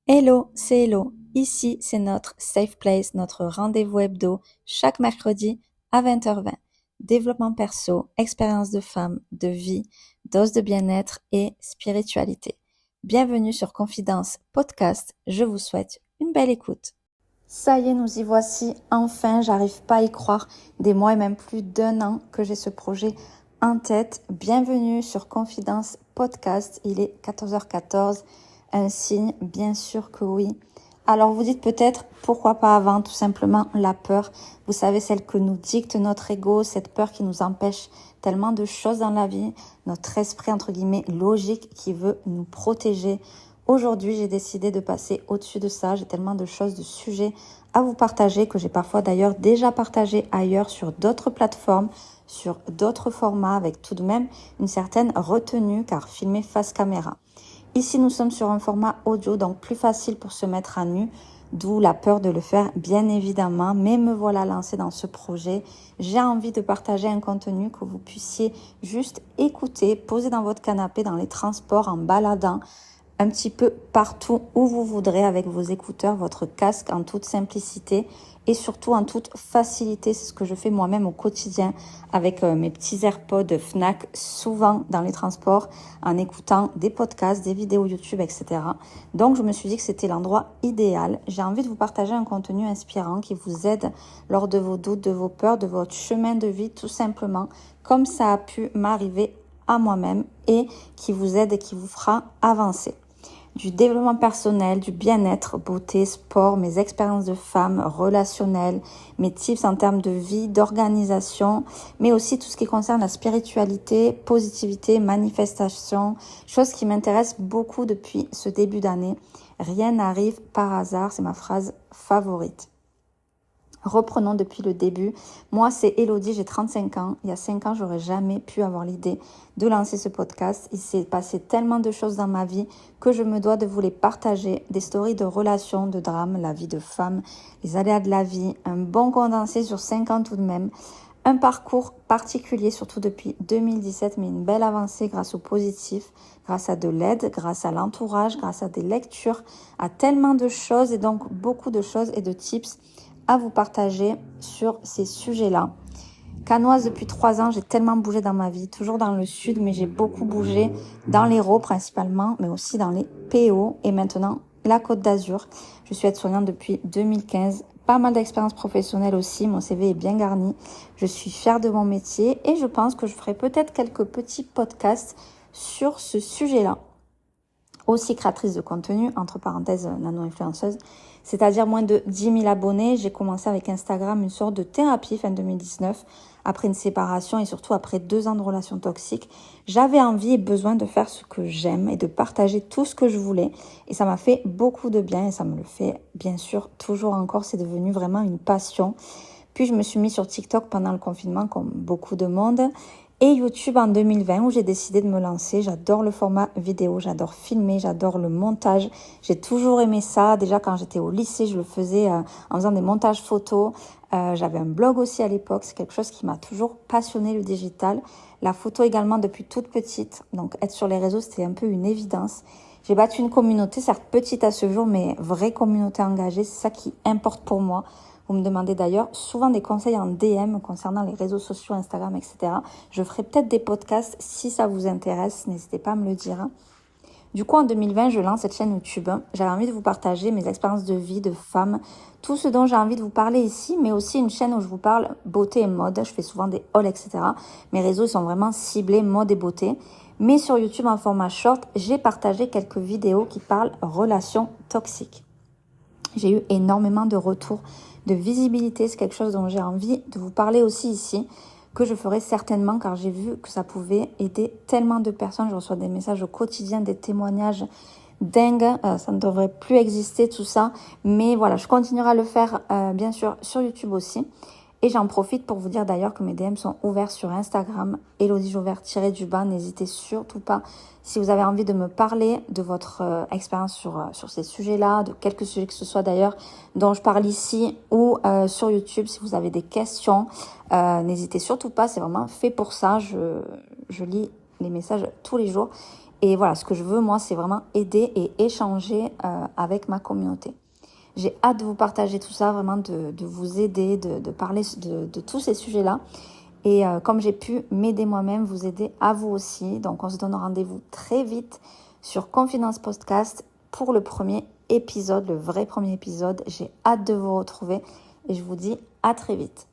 Hello, c'est Hello. Ici, c'est notre safe place, notre rendez-vous hebdo, chaque mercredi à 20h20. Développement perso, expérience de femme, de vie, dose de bien-être et spiritualité. Bienvenue sur Confidence Podcast. Je vous souhaite une belle écoute. Ça y est, nous y voici. Enfin, j'arrive pas à y croire. Des mois et même plus d'un an que j'ai ce projet en tête. Bienvenue sur Confidence Podcast. Il est 14h14. Un signe, bien sûr que oui. Alors vous dites peut-être, pourquoi pas avant, tout simplement la peur. Vous savez, celle que nous dicte notre ego, cette peur qui nous empêche tellement de choses dans la vie, notre esprit, entre guillemets, logique qui veut nous protéger. Aujourd'hui, j'ai décidé de passer au-dessus de ça. J'ai tellement de choses, de sujets à vous partager que j'ai parfois d'ailleurs déjà partagé ailleurs sur d'autres plateformes, sur d'autres formats avec tout de même une certaine retenue car filmé face caméra. Ici, nous sommes sur un format audio, donc plus facile pour se mettre à nu, d'où la peur de le faire, bien évidemment. Mais me voilà lancée dans ce projet. J'ai envie de partager un contenu que vous puissiez juste écouter, poser dans votre canapé, dans les transports, en baladant, un petit peu partout où vous voudrez avec vos écouteurs, votre casque en toute simplicité et surtout en toute facilité. C'est ce que je fais moi-même au quotidien avec mes petits AirPods Fnac, souvent dans les transports, en écoutant des podcasts, des vidéos YouTube, etc. Donc je me suis dit que c'était l'endroit idéal. J'ai envie de vous partager un contenu inspirant qui vous aide lors de vos doutes, de vos peurs, de votre chemin de vie tout simplement, comme ça a pu m'arriver à moi-même et qui vous aide et qui vous fera avancer. Du développement personnel, du bien-être, beauté, sport, mes expériences de femme, relationnelles, mes tips en termes de vie, d'organisation, mais aussi tout ce qui concerne la spiritualité, positivité, manifestation, chose qui m'intéresse beaucoup depuis ce début d'année. Rien n'arrive par hasard, c'est ma phrase favorite. Reprenons depuis le début. Moi, c'est Elodie, j'ai 35 ans. Il y a 5 ans, j'aurais jamais pu avoir l'idée de lancer ce podcast. Il s'est passé tellement de choses dans ma vie que je me dois de vous les partager. Des stories de relations, de drames, la vie de femme, les aléas de la vie. Un bon condensé sur 5 ans tout de même. Un parcours particulier, surtout depuis 2017, mais une belle avancée grâce au positif, grâce à de l'aide, grâce à l'entourage, grâce à des lectures, à tellement de choses et donc beaucoup de choses et de tips à vous partager sur ces sujets-là. Canoise depuis 3 ans, j'ai tellement bougé dans ma vie, toujours dans le sud, mais j'ai beaucoup bougé dans l'Hérault principalement, mais aussi dans les PO et maintenant la Côte d'Azur. Je suis aide-soignante depuis 2015, pas mal d'expériences professionnelles aussi, mon CV est bien garni. Je suis fière de mon métier et je pense que je ferai peut-être quelques petits podcasts sur ce sujet-là. Aussi créatrice de contenu, entre parenthèses nano-influenceuse, c'est-à-dire moins de 10 000 abonnés. J'ai commencé avec Instagram une sorte de thérapie fin 2019, après une séparation et surtout après 2 ans de relations toxiques. J'avais envie et besoin de faire ce que j'aime et de partager tout ce que je voulais. Et ça m'a fait beaucoup de bien et ça me le fait bien sûr toujours encore. C'est devenu vraiment une passion. Puis je me suis mise sur TikTok pendant le confinement comme beaucoup de monde. Et YouTube en 2020 où j'ai décidé de me lancer. J'adore le format vidéo, j'adore filmer, j'adore le montage. J'ai toujours aimé ça. Déjà quand j'étais au lycée, je le faisais en faisant des montages photos. J'avais un blog aussi à l'époque. C'est quelque chose qui m'a toujours passionné, le digital. La photo également depuis toute petite. Donc être sur les réseaux, c'était un peu une évidence. J'ai bâti une communauté, certes petite à ce jour, mais vraie communauté engagée. C'est ça qui importe pour moi. Vous me demandez d'ailleurs souvent des conseils en DM concernant les réseaux sociaux, Instagram, etc. Je ferai peut-être des podcasts si ça vous intéresse. N'hésitez pas à me le dire. Du coup, en 2020, je lance cette chaîne YouTube. J'avais envie de vous partager mes expériences de vie, de femme, tout ce dont j'ai envie de vous parler ici, mais aussi une chaîne où je vous parle beauté et mode. Je fais souvent des hauls, etc. Mes réseaux sont vraiment ciblés mode et beauté. Mais sur YouTube, en format short, j'ai partagé quelques vidéos qui parlent relations toxiques. J'ai eu énormément de retours, de visibilité. C'est quelque chose dont j'ai envie de vous parler aussi ici, que je ferai certainement car j'ai vu que ça pouvait aider tellement de personnes. Je reçois des messages au quotidien, des témoignages dingues. Ça ne devrait plus exister tout ça. Mais voilà, je continuerai à le faire bien sûr sur YouTube aussi. Et j'en profite pour vous dire d'ailleurs que mes DM sont ouverts sur Instagram, Elodie Jauvert-du-bas. N'hésitez surtout pas, si vous avez envie de me parler de votre expérience sur ces sujets-là, de quelques sujets que ce soit d'ailleurs dont je parle ici ou sur YouTube, si vous avez des questions, n'hésitez surtout pas, c'est vraiment fait pour ça. Je lis les messages tous les jours. Et voilà, ce que je veux, moi, c'est vraiment aider et échanger avec ma communauté. J'ai hâte de vous partager tout ça, vraiment de vous aider, de parler de tous ces sujets-là. Et comme j'ai pu m'aider moi-même, vous aider à vous aussi. Donc on se donne rendez-vous très vite sur Confidence Podcast pour le premier épisode, le vrai premier épisode. J'ai hâte de vous retrouver et je vous dis à très vite.